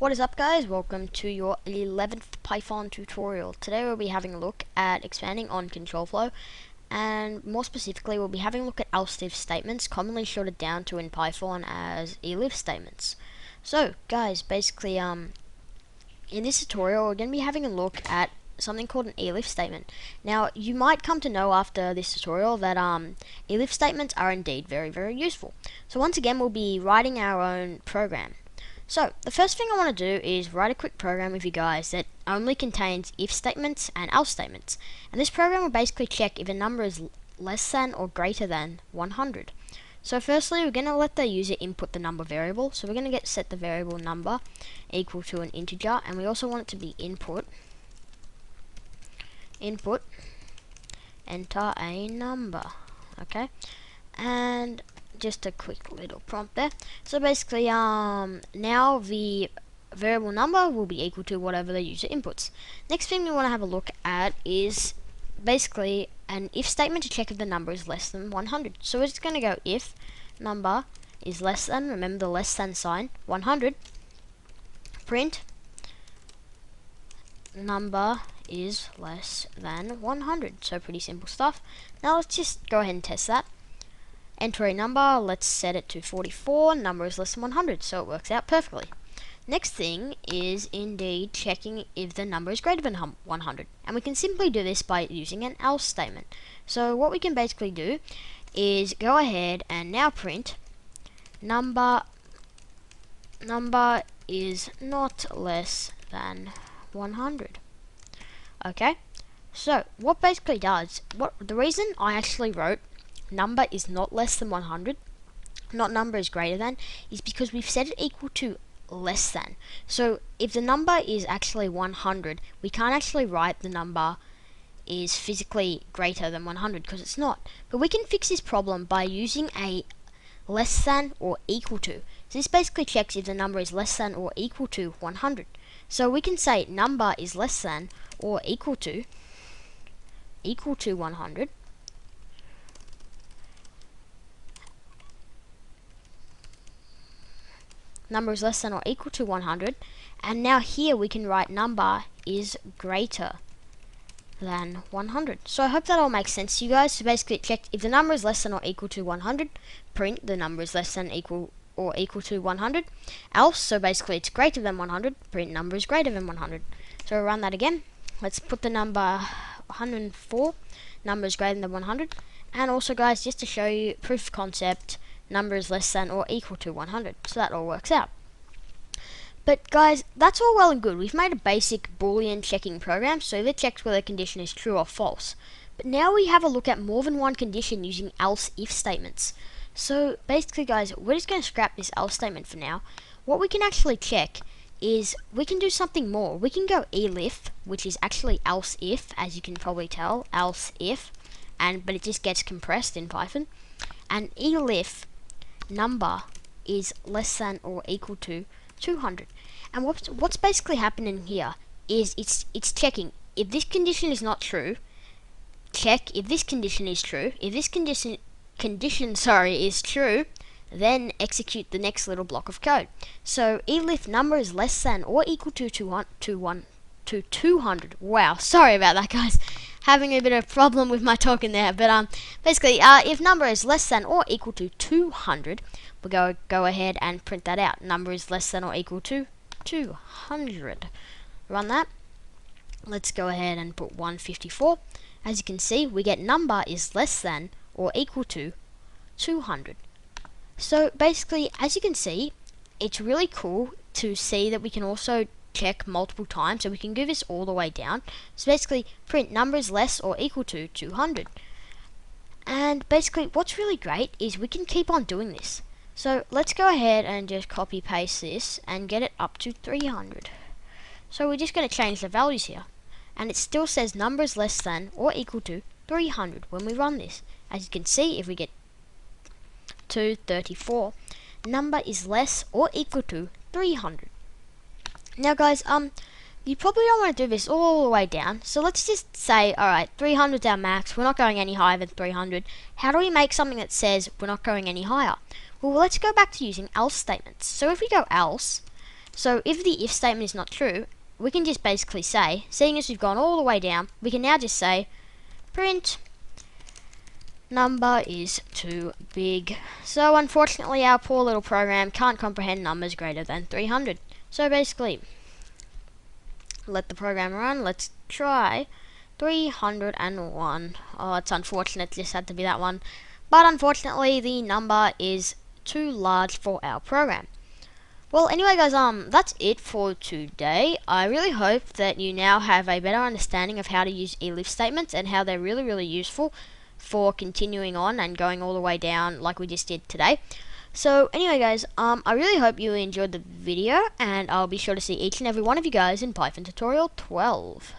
What is up, guys? Welcome to your 11th Python tutorial. Today we'll be having a look at expanding on control flow, and more specifically we'll be having a look at else-if statements, commonly shorted down to in Python as elif statements. So guys, basically in this tutorial we're going to be having a look at something called an elif statement. Now you might come to know after this tutorial that elif statements are indeed very useful. So once again we'll be writing our own program. So, the first thing I want to do is write a quick program with you guys that only contains if statements and else statements. And this program will basically check if a number is less than or greater than 100. So firstly, we're going to let the user input the number variable. So we're going to set the variable number equal to an integer, and we also want it to be input, enter a number, okay? And just a quick little prompt there. So basically now the variable number will be equal to whatever the user inputs. Next thing we want to have a look at is basically an if statement to check if the number is less than 100. So we're just going to go if number is less than, remember the less than sign, 100, print number is less than 100. So pretty simple stuff. Now let's just go ahead and test that. Enter a number, let's set it to 44, number is less than 100, so it works out perfectly. Next thing is indeed checking if the number is greater than 100, and we can simply do this by using an else statement. So what we can basically do is go ahead and now print number is not less than 100. Okay, so what basically does, the reason I actually wrote number is not less than 100, not number is greater than, is because we've set it equal to less than. So if the number is actually 100, we can't actually write the number is physically greater than 100 because it's not. But we can fix this problem by using a less than or equal to. So this basically checks if the number is less than or equal to 100. So we can say number is less than or equal to 100. Number is less than or equal to 100, and now here we can write number is greater than 100. So I hope that all makes sense to you guys. So basically it checked if the number is less than or equal to 100, print the number is less than or equal to 100, else, so basically it's greater than 100, print number is greater than 100. So we'll run that again. Let's put the number 104, number is greater than 100, and also guys, just to show you proof of concept, number is less than or equal to 100. So that all works out. But guys, that's all well and good. We've made a basic Boolean checking program, so it checks whether a condition is true or false. But now we have a look at more than one condition using else-if statements. So basically guys, we're just going to scrap this else statement for now. What we can actually check is we can do something more. We can go elif, which is actually else-if, as you can probably tell, else-if, but it just gets compressed in Python. And elif number is less than or equal to 200. And what's basically happening here is it's checking if this condition is not true, check if this condition is true. If this condition is true, then execute the next little block of code. So elif number is less than or equal to 200. Wow, sorry about that guys. Having a bit of a problem with my talking there, but basically if number is less than or equal to 200, we'll go ahead and print that out. Number is less than or equal to 200. Run that. Let's go ahead and put 154. As you can see, we get number is less than or equal to 200. So basically, as you can see, it's really cool to see that we can also check multiple times, so we can do this all the way down. So basically print number is less or equal to 200, and basically what's really great is we can keep on doing this. So let's go ahead and just copy paste this and get it up to 300. So we're just going to change the values here, and it still says number is less than or equal to 300 when we run this. As you can see, if we get to 34, number is less or equal to 300. Now guys, you probably don't want to do this all the way down, so let's just say, alright, 300 is our max, we're not going any higher than 300. How do we make something that says we're not going any higher? Well, let's go back to using else statements. So if we go else, So if the if statement is not true, we can just basically say, seeing as we've gone all the way down, we can now just say print number is too big. So unfortunately our poor little program can't comprehend numbers greater than 300. So basically, let the program run. Let's try 301. Oh, it's unfortunate, just had to be that one. But unfortunately the number is too large for our program. Well, anyway guys, that's it for today. I really hope that you now have a better understanding of how to use elif statements and how they're really useful for continuing on and going all the way down like we just did today. So anyway guys, I really hope you enjoyed the video, and I'll be sure to see each and every one of you guys in Python tutorial 12.